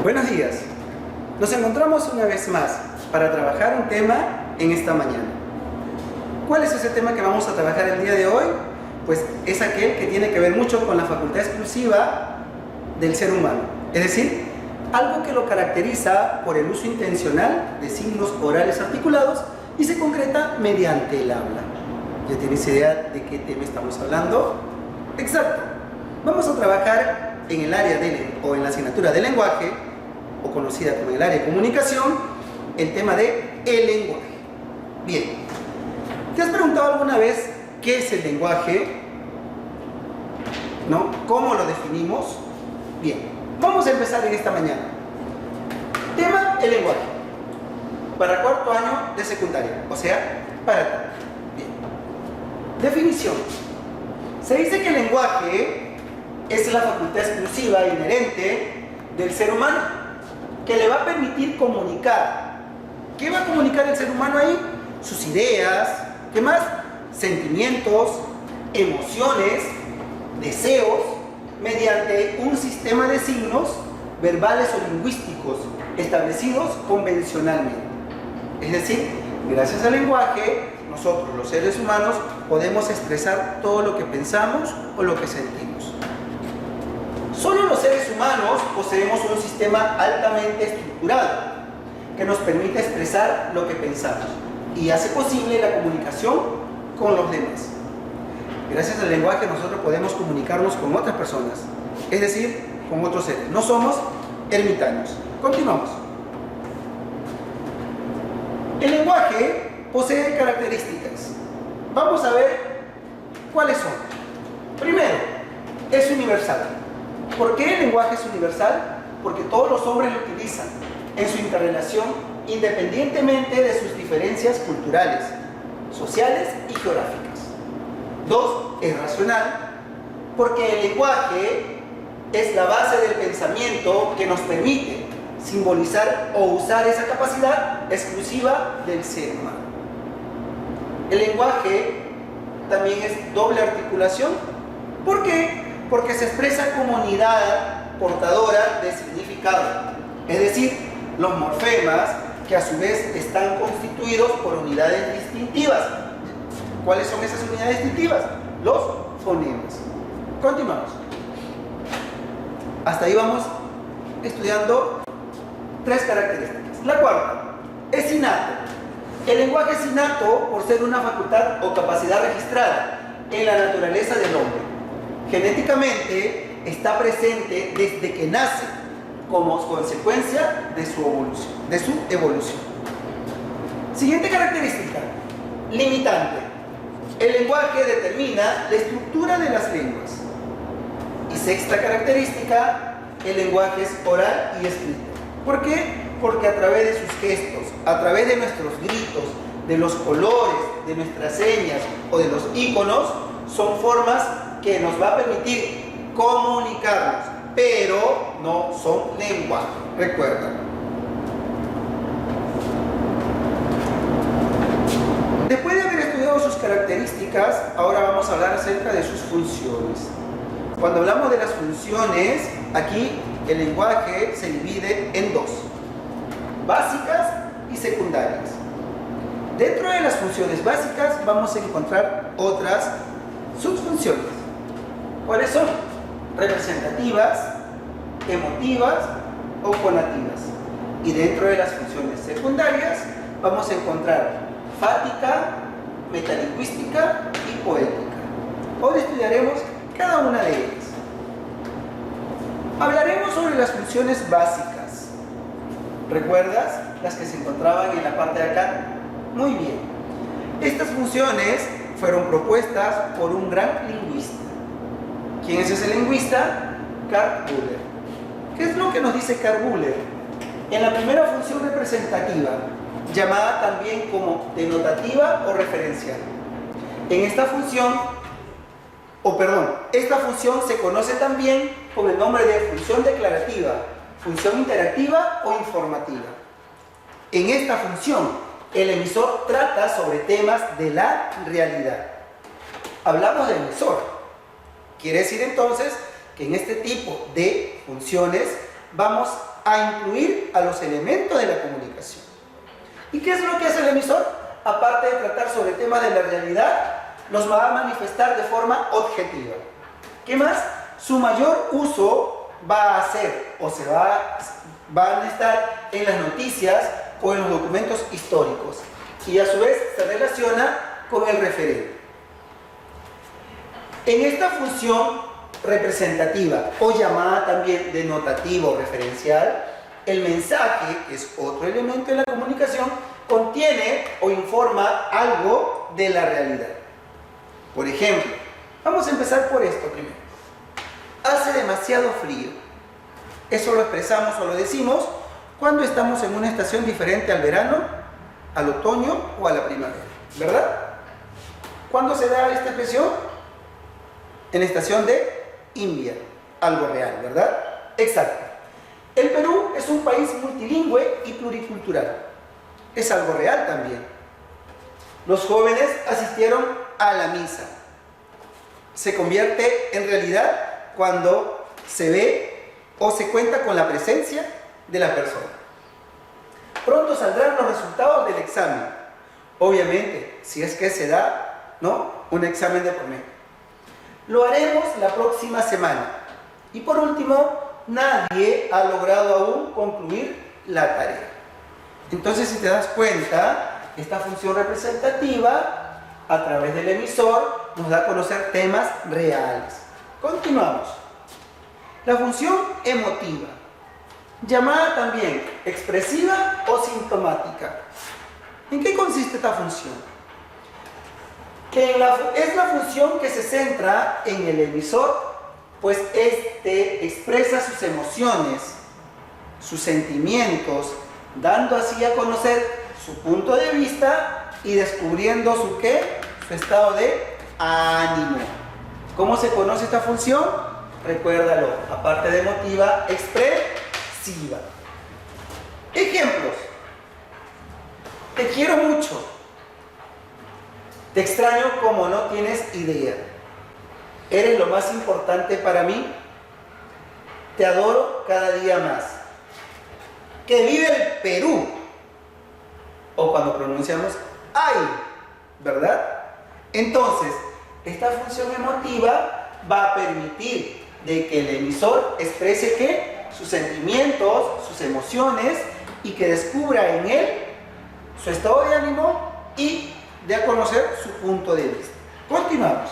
Buenos días. Nos encontramos una vez más para trabajar un tema en esta mañana. ¿Cuál es ese tema que vamos a trabajar el día de hoy? Pues es aquel que tiene que ver mucho con la facultad exclusiva del ser humano. Es decir, algo que lo caracteriza por el uso intencional de signos orales articulados y se concreta mediante el habla. ¿Ya tienes idea de qué tema estamos hablando? Exacto. Vamos a trabajar en el área o en la asignatura de lenguaje, o conocida como el área de comunicación, el tema de el lenguaje. Bien, ¿te has preguntado alguna vez qué es el lenguaje? ¿No? ¿Cómo lo definimos? Bien, vamos a empezar en esta mañana. Tema, el lenguaje. Para cuarto año de secundaria, o sea, para ti. Bien. Definición. Se dice que el lenguaje es la facultad exclusiva e inherente del ser humano, que le va a permitir comunicar. ¿Qué va a comunicar el ser humano ahí? Sus ideas, ¿qué más? Sentimientos, emociones, deseos, mediante un sistema de signos verbales o lingüísticos establecidos convencionalmente. Es decir, gracias al lenguaje, nosotros los seres humanos podemos expresar todo lo que pensamos o lo que sentimos. Solo los seres humanos poseemos un sistema altamente estructurado que nos permite expresar lo que pensamos y hace posible la comunicación con los demás. Gracias al lenguaje nosotros podemos comunicarnos con otras personas, es decir, con otros seres. No somos ermitaños. Continuamos. El lenguaje posee características. Vamos a ver cuáles son. Primero, es universal. ¿Por qué el lenguaje es universal? Porque todos los hombres lo utilizan en su interrelación independientemente de sus diferencias culturales, sociales y geográficas. Dos, es racional, porque el lenguaje es la base del pensamiento que nos permite simbolizar o usar esa capacidad exclusiva del ser humano. El lenguaje también es doble articulación. ¿Por qué? Porque se expresa como unidad portadora de significado, es decir, los morfemas que a su vez están constituidos por unidades distintivas. ¿Cuáles son esas unidades distintivas? Los fonemas. Continuamos. Hasta ahí vamos estudiando tres características. La cuarta, es innato. El lenguaje es innato por ser una facultad o capacidad registrada en la naturaleza del hombre. Genéticamente está presente desde que nace como consecuencia de su evolución. Siguiente característica, limitante. El lenguaje determina la estructura de las lenguas. Y sexta característica, el lenguaje es oral y escrito. ¿Por qué? Porque a través de sus gestos, a través de nuestros gritos, de los colores, de nuestras señas o de los íconos, son formas que nos va a permitir comunicarnos, pero no son lenguaje. Recuerda. Después de haber estudiado sus características, ahora vamos a hablar acerca de sus funciones. Cuando hablamos de las funciones, aquí el lenguaje se divide en dos: básicas y secundarias. Dentro de las funciones básicas vamos a encontrar otras subfunciones. ¿Cuáles son? Representativas, emotivas o fonativas. Y dentro de las funciones secundarias vamos a encontrar fática, metalingüística y poética. Hoy estudiaremos cada una de ellas. Hablaremos sobre las funciones básicas. ¿Recuerdas las que se encontraban en la parte de acá? Muy bien. Estas funciones fueron propuestas por un gran lingüista. ¿Quién es ese lingüista? Karl Bühler. ¿Qué es lo que nos dice Karl Bühler? En la primera función representativa, llamada también como denotativa o referencial. En esta función, esta función se conoce también con el nombre de función declarativa, función interactiva o informativa. En esta función, el emisor trata sobre temas de la realidad. Hablamos del emisor. Quiere decir entonces que en este tipo de funciones vamos a incluir a los elementos de la comunicación. ¿Y qué es lo que hace el emisor? Aparte de tratar sobre temas de la realidad, los va a manifestar de forma objetiva. ¿Qué más? Su mayor uso va a ser o van a estar en las noticias o en los documentos históricos, y a su vez se relaciona con el referente. En esta función representativa o llamada también denotativa o referencial, el mensaje, que es otro elemento de la comunicación, contiene o informa algo de la realidad. Por ejemplo, vamos a empezar por esto primero. Hace demasiado frío. Eso lo expresamos o lo decimos cuando estamos en una estación diferente al verano, al otoño o a la primavera, ¿verdad? ¿Cuándo se da esta expresión? En la estación de invierno, algo real, ¿verdad? Exacto. El Perú es un país multilingüe y pluricultural. Es algo real también. Los jóvenes asistieron a la misa. Se convierte en realidad cuando se ve o se cuenta con la presencia de la persona. Pronto saldrán los resultados del examen. Obviamente, si es que se da, ¿no?, un examen de por medio. Lo haremos la próxima semana. Y por último, nadie ha logrado aún concluir la tarea. Entonces, si te das cuenta, esta función representativa, a través del emisor, nos da a conocer temas reales. Continuamos. La función emotiva, llamada también expresiva o sintomática. ¿En qué consiste esta función? Es la función que se centra en el emisor, pues este expresa sus emociones, sus sentimientos, dando así a conocer su punto de vista y descubriendo su ¿qué? Su estado de ánimo. ¿Cómo se conoce esta función? Recuérdalo, aparte de emotiva, expresiva. Ejemplos. Te quiero mucho. Te extraño como no tienes idea. Eres lo más importante para mí. Te adoro cada día más. ¡Que vive el Perú! O cuando pronunciamos ¡ay! ¿Verdad? Entonces, esta función emotiva va a permitir de que el emisor exprese ¿qué? Sus sentimientos, sus emociones, y que descubra en él su estado de ánimo y de a conocer su punto de vista. Continuamos.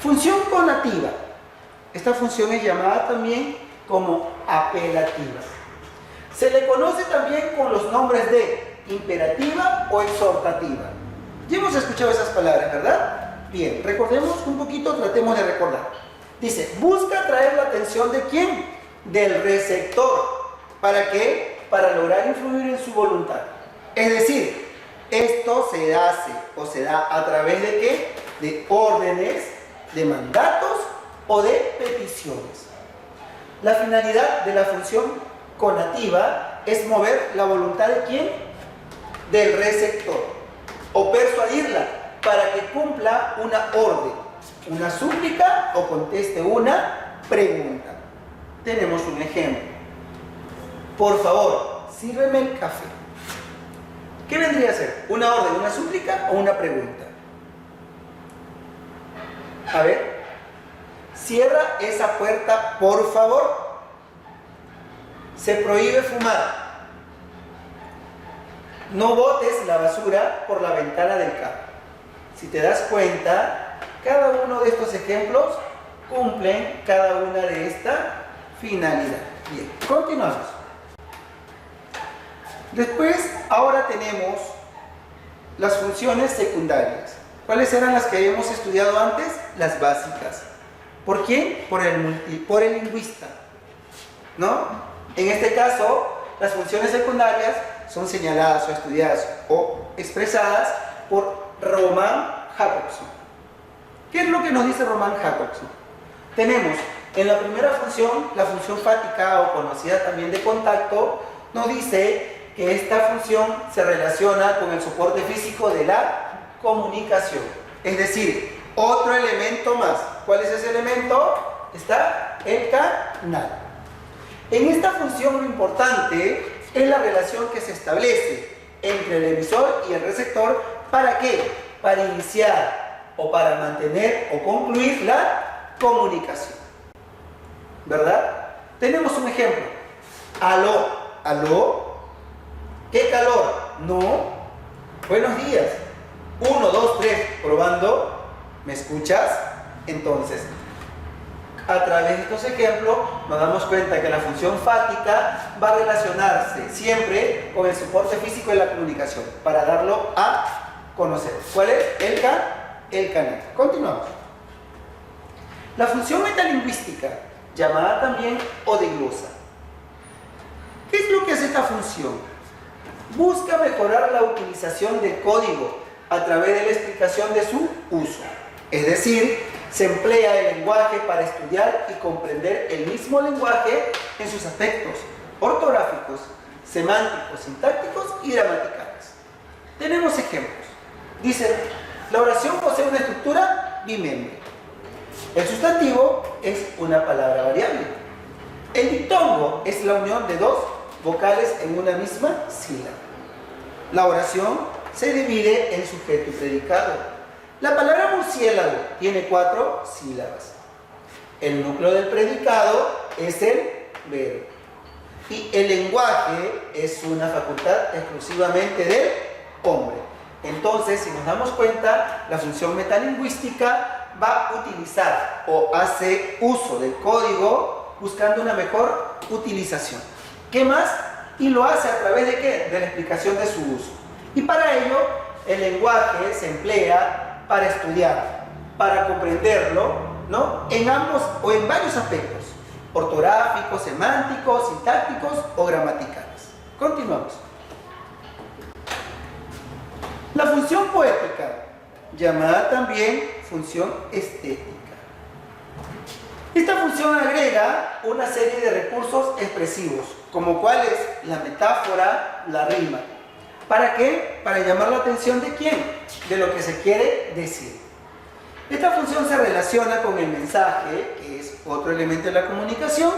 Función conativa. Esta función es llamada también como apelativa. Se le conoce también con los nombres de imperativa o exhortativa. Ya hemos escuchado esas palabras, ¿verdad? Bien, recordemos un poquito, tratemos de recordar. Dice, busca atraer la atención ¿de quién? Del receptor. ¿Para qué? Para lograr influir en su voluntad. Es decir, esto se hace o se da a través de ¿qué? De órdenes, de mandatos o de peticiones. La finalidad de la función conativa es mover la voluntad ¿de quién? Del receptor, o persuadirla para que cumpla una orden, una súplica o conteste una pregunta. Tenemos un ejemplo. Por favor, sírveme el café. ¿Qué vendría a ser? ¿Una orden, una súplica o una pregunta? A ver. Cierra esa puerta, por favor. Se prohíbe fumar. No botes la basura por la ventana del carro. Si te das cuenta, cada uno de estos ejemplos cumplen cada una de esta finalidad. Bien, continuamos. Después, ahora tenemos las funciones secundarias. ¿Cuáles eran las que habíamos estudiado antes? Las básicas. ¿Por quién? Por el lingüista, ¿no? En este caso, las funciones secundarias son señaladas o estudiadas o expresadas por Roman Jakobson. ¿Qué es lo que nos dice Roman Jakobson? Tenemos en la primera función, la función fática o conocida también de contacto, nos dice que esta función se relaciona con el soporte físico de la comunicación. Es decir, otro elemento más. ¿Cuál es ese elemento? Está el canal. En esta función lo importante es la relación que se establece entre el emisor y el receptor. ¿Para qué? Para iniciar o para mantener o concluir la comunicación. ¿Verdad? Tenemos un ejemplo. Aló, aló. ¿Qué calor? No. Buenos días. 1, 2, 3. Probando. ¿Me escuchas? Entonces, a través de estos ejemplos nos damos cuenta que la función fática va a relacionarse siempre con el soporte físico de la comunicación para darlo a conocer. ¿Cuál es? El canal. Continuamos. La función metalingüística, llamada también odiglosa. ¿Qué es lo que hace esta función? Busca mejorar la utilización del código a través de la explicación de su uso. Es decir, se emplea el lenguaje para estudiar y comprender el mismo lenguaje en sus aspectos ortográficos, semánticos, sintácticos y gramaticales. Tenemos ejemplos. Dice, la oración posee una estructura bimembre. El sustantivo es una palabra variable. El diptongo es la unión de dos vocales en una misma sílaba. La oración se divide en sujeto y predicado. La palabra murciélago tiene 4 sílabas. El núcleo del predicado es el verbo. Y el lenguaje es una facultad exclusivamente del hombre. Entonces, si nos damos cuenta, la función metalingüística va a utilizar o hace uso del código buscando una mejor utilización. ¿Qué más? Y lo hace a través de ¿qué? De la explicación de su uso. Y para ello, el lenguaje se emplea para estudiar, para comprenderlo, ¿no? En ambos o en varios aspectos, ortográficos, semánticos, sintácticos o gramaticales. Continuamos. La función poética, llamada también función estética. Esta función agrega una serie de recursos expresivos, como cuáles la metáfora, la rima. ¿Para qué? Para llamar la atención de quién, de lo que se quiere decir. Esta función se relaciona con el mensaje, que es otro elemento de la comunicación.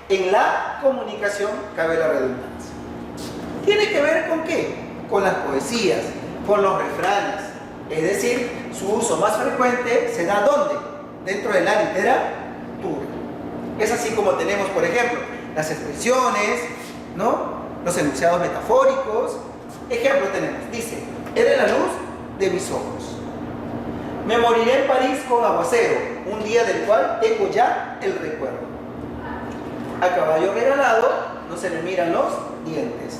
En la comunicación cabe la redundancia. ¿Tiene que ver con qué? Con las poesías, con los refranes. Es decir, su uso más frecuente se da ¿dónde? Dentro de la literatura. Es así como tenemos, por ejemplo, las expresiones, ¿no? Los enunciados metafóricos. Ejemplo tenemos, dice, eres la luz de mis ojos. Me moriré en París con aguacero, un día del cual tengo ya el recuerdo. A caballo regalado no se le miran los dientes.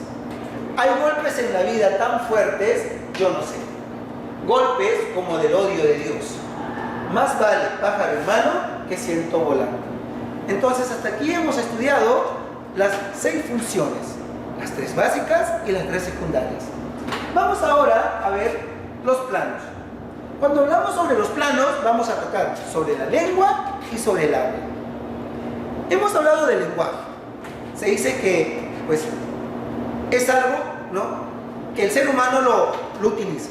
Hay golpes en la vida tan fuertes, yo no sé. Golpes como del odio de Dios. Más vale pájaro en mano que ciento volando. Entonces hasta aquí hemos estudiado las 6 funciones. Las 3 básicas y las 3 secundarias. Vamos ahora a ver los planos. Cuando hablamos sobre los planos, vamos a tocar sobre la lengua y sobre el habla. Hemos hablado del lenguaje. Se dice que, pues, es algo, ¿no?, que el ser humano lo utiliza.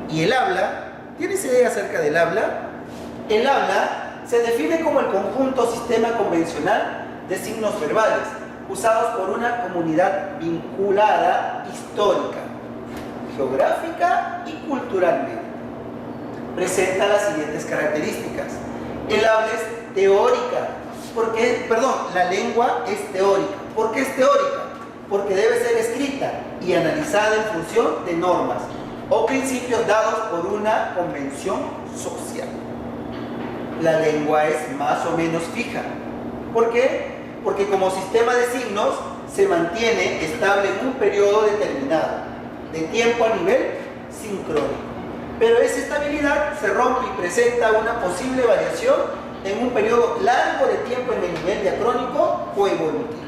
Y el habla, ¿tienes idea acerca del habla? El habla se define como el conjunto sistema convencional de signos verbales usados por una comunidad vinculada histórica, geográfica y culturalmente. Presenta las siguientes características. El habla es teórica, la lengua es teórica. ¿Por qué es teórica? Porque debe ser escrita y analizada en función de normas o principios dados por una convención social. La lengua es más o menos fija. ¿Por qué? Porque como sistema de signos se mantiene estable en un periodo determinado de tiempo a nivel sincrónico. Pero esa estabilidad se rompe y presenta una posible variación en un periodo largo de tiempo en el nivel diacrónico o evolutivo.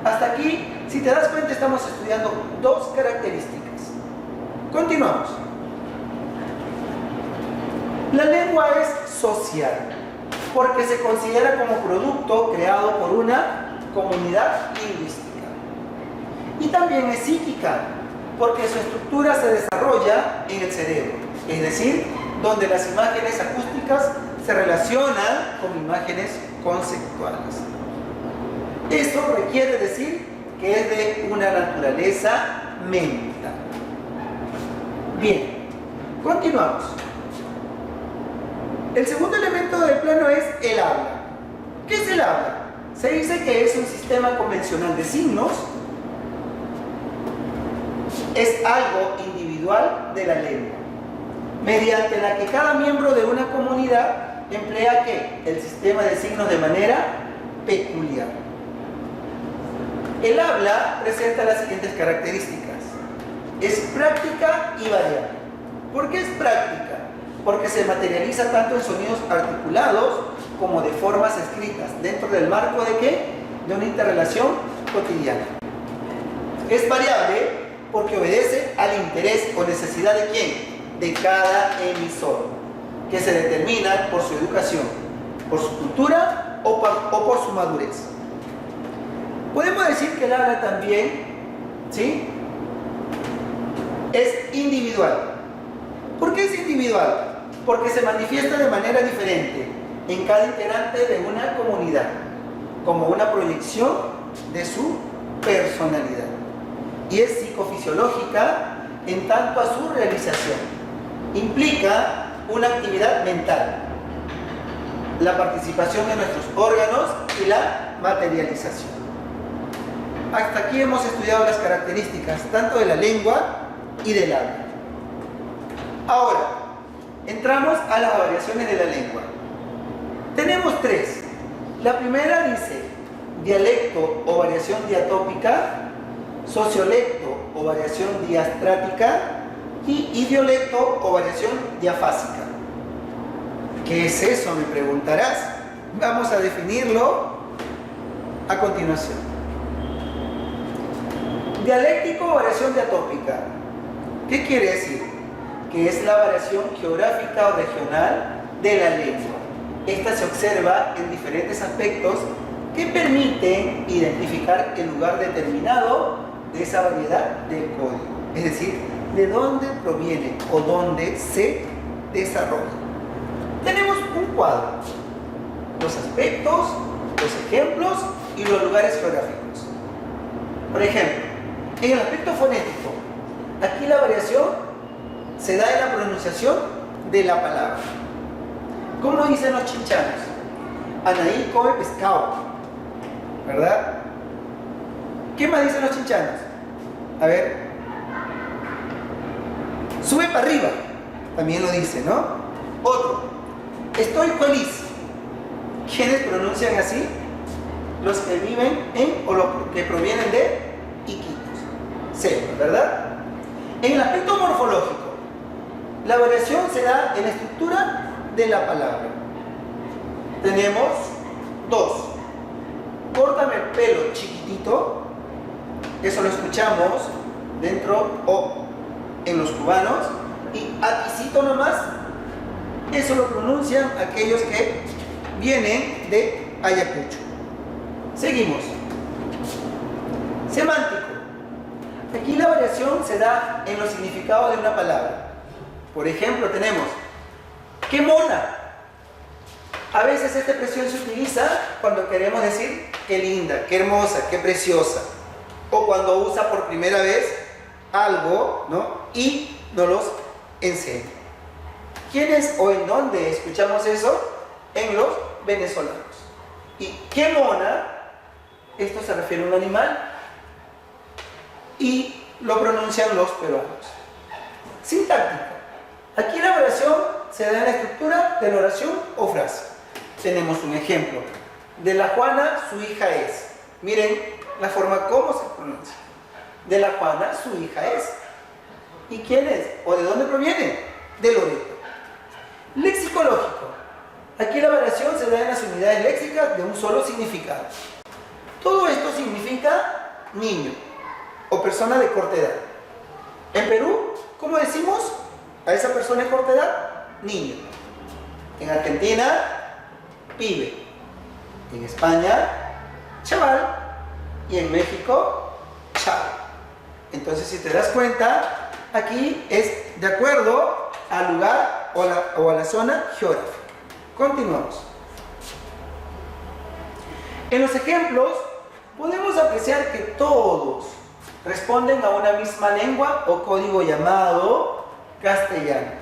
Hasta aquí, si te das cuenta, estamos estudiando 2 características. Continuamos. La lengua es social, porque se considera como producto creado por una comunidad lingüística. Y también es psíquica, porque su estructura se desarrolla en el cerebro, es decir, donde las imágenes acústicas se relacionan con imágenes conceptuales. Esto requiere decir que es de una naturaleza mental. Bien, continuamos. El segundo elemento del plano es el habla. ¿Qué es el habla? Se dice que es un sistema convencional de signos. Es algo individual de la lengua, mediante la que cada miembro de una comunidad emplea ¿qué? El sistema de signos de manera peculiar. El habla presenta las siguientes características. Es práctica y variable. ¿Por qué es práctica? Porque se materializa tanto en sonidos articulados como de formas escritas, dentro del marco de ¿qué? De una interrelación cotidiana. Es variable porque obedece al interés o necesidad de ¿quién? De cada emisor, que se determina por su educación, por su cultura o por su madurez. Podemos decir que el habla también, ¿sí?, es individual. ¿Por qué es individual? Porque se manifiesta de manera diferente en cada integrante de una comunidad, como una proyección de su personalidad. Y es psicofisiológica en tanto a su realización. Implica una actividad mental, la participación en nuestros órganos y la materialización. Hasta aquí hemos estudiado las características tanto de la lengua y del habla. Ahora, entramos a las variaciones de la lengua. Tenemos tres. La primera dice dialecto o variación diatópica, sociolecto o variación diastrática y idiolecto o variación diafásica. ¿Qué es eso?, me preguntarás. Vamos a definirlo a continuación. Dialéctico o variación diatópica. ¿Qué quiere decir? Que es la variación geográfica o regional de la lengua. Esta se observa en diferentes aspectos que permiten identificar el lugar determinado de esa variedad del código. Es decir, de dónde proviene o dónde se desarrolla. Tenemos un cuadro. Los aspectos, los ejemplos y los lugares geográficos. Por ejemplo, en el aspecto fonético, aquí la variación se da en la pronunciación de la palabra. ¿Cómo dicen los chinchanos? Anaí come pescado, ¿verdad? ¿Qué más dicen los chinchanos? A ver. Sube para arriba, también lo dice, ¿no? Otro. Estoy feliz. ¿Quiénes pronuncian así? Los que viven en o los que provienen de Iquitos, selva, ¿verdad? En el aspecto morfológico, la variación se da en la estructura de la palabra. Tenemos dos. Córtame el pelo chiquitito. Eso lo escuchamos dentro o en los cubanos. Y aquícito nomás, eso lo pronuncian aquellos que vienen de Ayacucho. Seguimos. Semántico. Aquí la variación se da en los significados de una palabra. Por ejemplo, tenemos ¡qué mona! A veces esta expresión se utiliza cuando queremos decir qué linda, qué hermosa, qué preciosa. O cuando usa por primera vez algo, ¿no?, y nos los enseña. ¿Quiénes o en dónde escuchamos eso? En los venezolanos. ¿Y qué mona? Esto se refiere a un animal y lo pronuncian los peruanos. Sintáctica. Aquí la variación se da en la estructura de la oración o frase. Tenemos un ejemplo. De la Juana, su hija es. Miren la forma como se pronuncia. De la Juana, su hija es. ¿Y quién es? ¿O de dónde proviene? De Loreto. Lexicológico. Aquí la variación se da en las unidades léxicas de un solo significado. Todo esto significa niño o persona de corta edad. En Perú, ¿cómo decimos a esa persona de corta edad? Niño. En Argentina, pibe. En España, chaval. Y en México, chavo. Entonces, si te das cuenta, aquí es de acuerdo al lugar o a la zona geográfica. Continuamos. En los ejemplos podemos apreciar que todos responden a una misma lengua o código llamado castellano.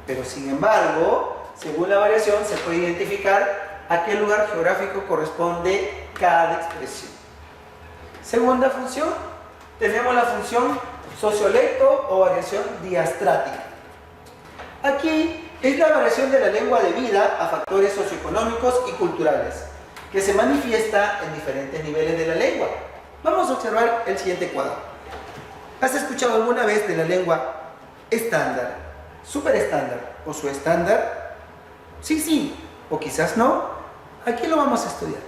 Pero sin embargo, según la variación, se puede identificar a qué lugar geográfico corresponde cada expresión. Segunda función, tenemos la función sociolecto o variación diastrática. Aquí es la variación de la lengua debida a factores socioeconómicos y culturales, que se manifiesta en diferentes niveles de la lengua. Vamos a observar el siguiente cuadro. ¿Has escuchado alguna vez de la lengua estándar, superestándar o subestándar? Sí, o quizás no. Aquí lo vamos a estudiar.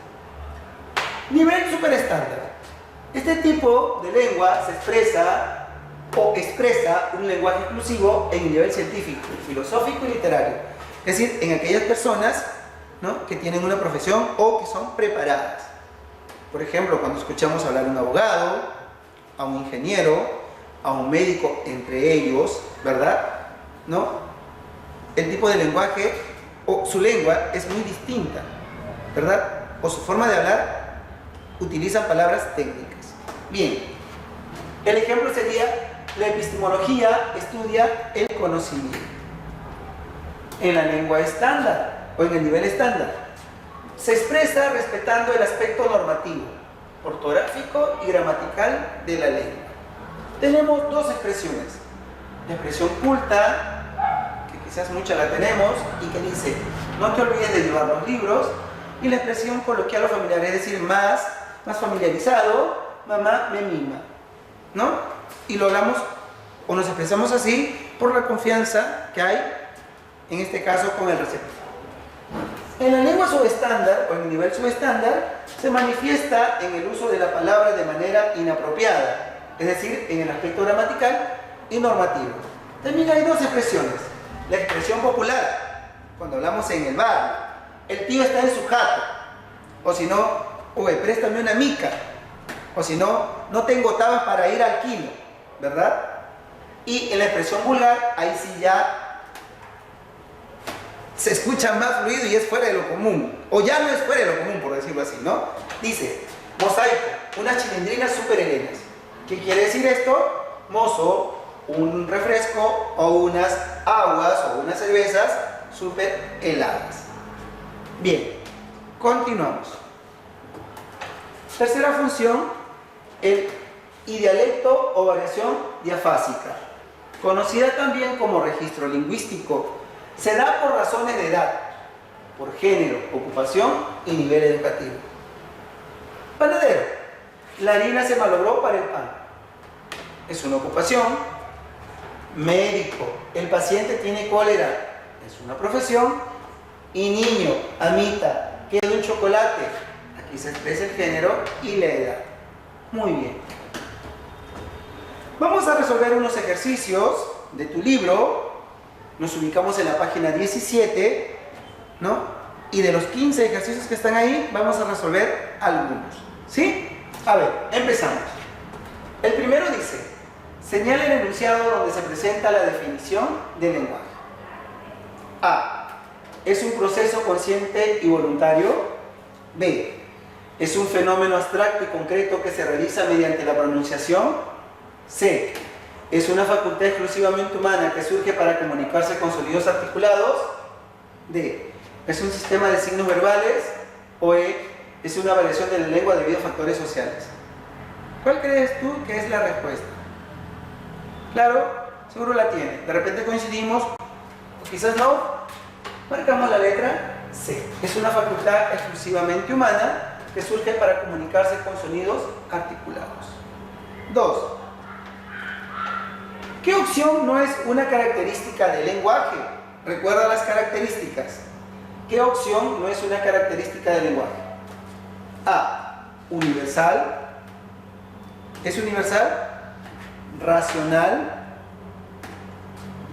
Nivel superestándar. Este tipo de lengua se expresa un lenguaje inclusivo en el nivel científico, filosófico y literario. Es decir, en aquellas personas, ¿no?, que tienen una profesión o que son preparadas. Por ejemplo, cuando escuchamos hablar a un abogado, a un ingeniero, a un médico, entre ellos, ¿verdad? ¿No? El tipo de lenguaje o su lengua es muy distinta, ¿verdad? O su forma de hablar utilizan palabras técnicas. Bien, el ejemplo sería: la epistemología estudia el conocimiento. En la lengua estándar o en el nivel estándar se expresa respetando el aspecto normativo, ortográfico y gramatical de la lengua. Tenemos dos expresiones: la expresión culta, que quizás muchas la tenemos y que dice no te olvides de llevar los libros, y la expresión coloquial o familiar, es decir, más familiarizado, mamá me mima, ¿no? Y lo hablamos o nos expresamos así por la confianza que hay, en este caso, con el receptor. En la lengua subestándar o en el nivel subestándar se manifiesta en el uso de la palabra de manera inapropiada, es decir, en el aspecto gramatical y normativo. También hay dos expresiones: la expresión popular, cuando hablamos en el barrio, el tío está en su jato, o si no, oye, préstame una mica, o si no, no tengo tabas para ir al kilo, ¿verdad? Y en la expresión vulgar, ahí sí ya se escucha más fluido y es fuera de lo común, o ya no es fuera de lo común, por decirlo así, ¿no? Dice: mosaico, unas chilindrinas súper helenas. ¿Qué quiere decir esto? Mozo, un refresco o unas aguas o unas cervezas súper heladas. Bien, continuamos. Tercera función, el idialecto o variación diafásica, conocida también como registro lingüístico. Se da por razones de edad, por género, ocupación y nivel educativo. Panadero, la harina se malogró para el pan. Es una ocupación. Médico, el paciente tiene cólera. Es una profesión. Y niño, amita, quiere un chocolate. Aquí se expresa el género y la edad. Muy bien. Vamos a resolver unos ejercicios de tu libro. Nos ubicamos en la página 17, ¿no? Y de los 15 ejercicios que están ahí, vamos a resolver algunos. ¿Sí? A ver, empezamos. El primero dice: señala el enunciado donde se presenta la definición del lenguaje. A. ¿Es un proceso consciente y voluntario? B. ¿Es un fenómeno abstracto y concreto que se realiza mediante la pronunciación? C. ¿Es una facultad exclusivamente humana que surge para comunicarse con sonidos articulados? D. ¿Es un sistema de signos verbales? O E. ¿Es una variación de la lengua debido a factores sociales? ¿Cuál crees tú que es la respuesta? Claro, seguro la tiene. De repente coincidimos, o quizás no. Marcamos la letra C. Es una facultad exclusivamente humana que surge para comunicarse con sonidos articulados. 2. ¿Qué opción no es una característica del lenguaje? Recuerda las características. ¿Qué opción no es una característica del lenguaje? A. Universal. ¿Es universal? Racional.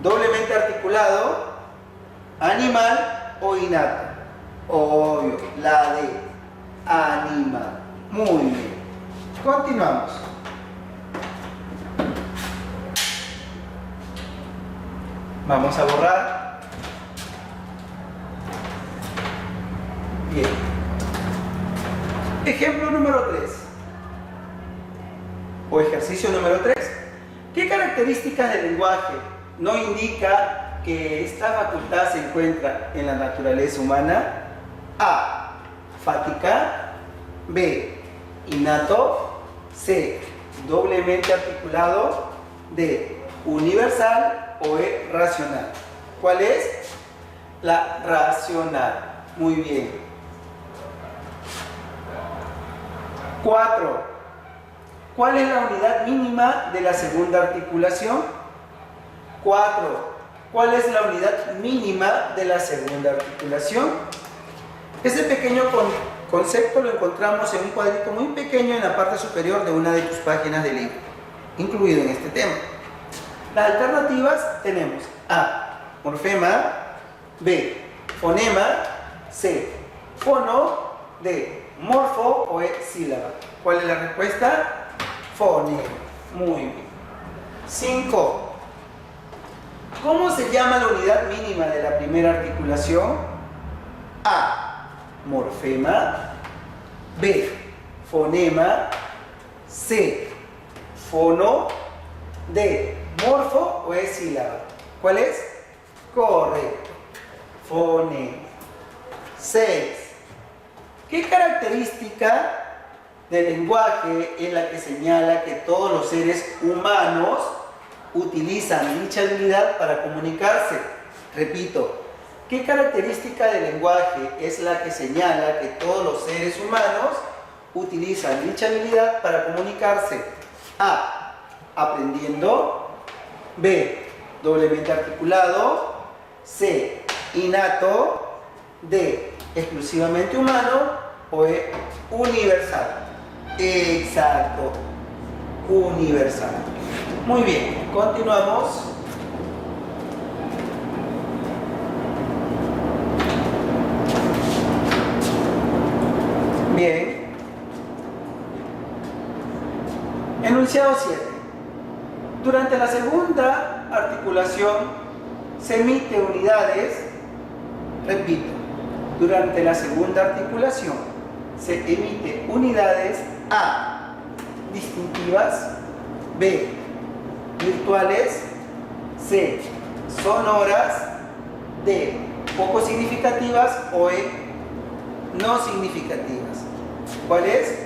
Doblemente articulado. Animal o innato. Obvio, la D. Animal. Muy bien. Continuamos. Vamos a borrar. Bien. Ejemplo número 3. o ejercicio número 3. ¿Qué características del lenguaje no indica que esta facultad se encuentra en la naturaleza humana? A. Fática. B. Innato. C. Doblemente articulado. D. Universal. O E. Racional. ¿Cuál es? La racional. Muy bien. 4. ¿Cuál es la unidad mínima de la segunda articulación? 4. ¿Cuál es la unidad mínima de la segunda articulación? Ese pequeño concepto lo encontramos en un cuadrito muy pequeño en la parte superior de una de tus páginas de libro, incluido en este tema. Las alternativas tenemos A. Morfema. B. Fonema. C. Fono. D. Morfo. O E. Sílaba. ¿Cuál es la respuesta? Fonema. Muy bien. 5. ¿Cómo se llama la unidad mínima de la primera articulación? A. Morfema. B. Fonema. C. Fono. D. Morfo. O E. Sílaba. ¿Cuál es? Correcto. Fonema. 6. ¿Qué característica del lenguaje es la que señala que todos los seres humanos utilizan dicha habilidad para comunicarse? Repito, ¿qué característica del lenguaje es la que señala que todos los seres humanos utilizan dicha habilidad para comunicarse? A. Aprendiendo. B. Doblemente articulado. C. Innato. D. Exclusivamente humano. O E. Universal. Exacto. Universal. Muy bien, continuamos. Bien. Enunciado 7. Durante la segunda articulación se emite unidades. Repito, durante la segunda articulación se emite unidades A. Distintivas. B. Virtuales. C. Sonoras. D. Poco significativas. O E. No significativas. ¿Cuál es?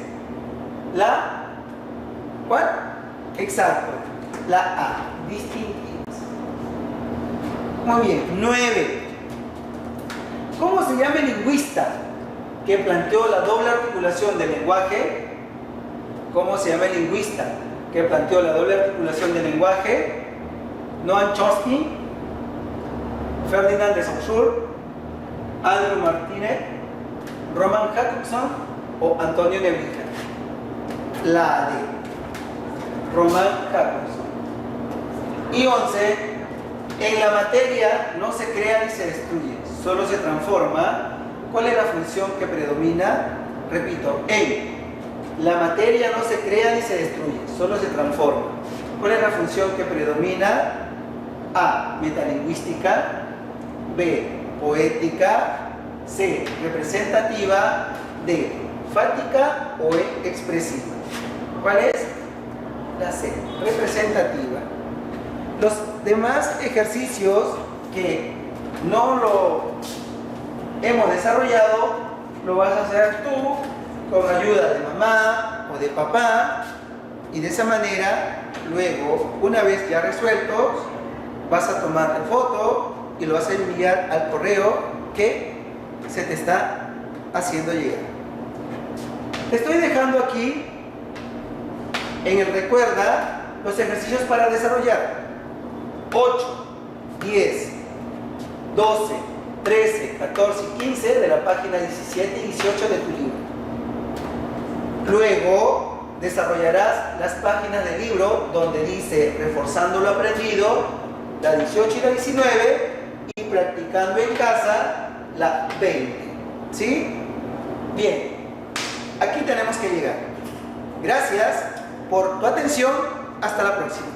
¿Cuál? Exacto. La A. Distintivas. Muy bien. 9. ¿Cómo se llama el lingüista que planteó la doble articulación del lenguaje? ¿Cómo se llama el lingüista que planteó la doble articulación del lenguaje? Noam Chomsky, Ferdinand de Saussure, Andrew Martínez, Roman Jacobson o Antonio Nebrija. La D. Roman Jacobson. Y 11. En la materia no se crea ni se destruye, solo se transforma. ¿Cuál es la función que predomina? Repito, en la materia no se crea ni se destruye, solo se transforma. ¿Cuál es la función que predomina? A. Metalingüística. B. Poética. C. Representativa. D. Fática. O E. Expresiva. ¿Cuál es? La C. Representativa. Los demás ejercicios que no lo hemos desarrollado, lo vas a hacer tú con ayuda de mamá o de papá, y de esa manera luego, una vez ya resueltos, vas a tomar foto y lo vas a enviar al correo que se te está haciendo llegar. Te estoy dejando aquí en el recuerda los ejercicios para desarrollar. 8, 10, 12, 13, 14 y 15 de la página 17 y 18 de tu libro. Luego desarrollarás las páginas del libro donde dice reforzando lo aprendido, la 18 y la 19, y practicando en casa la 20. ¿Sí? Bien, aquí tenemos que llegar. Gracias por tu atención. Hasta la próxima.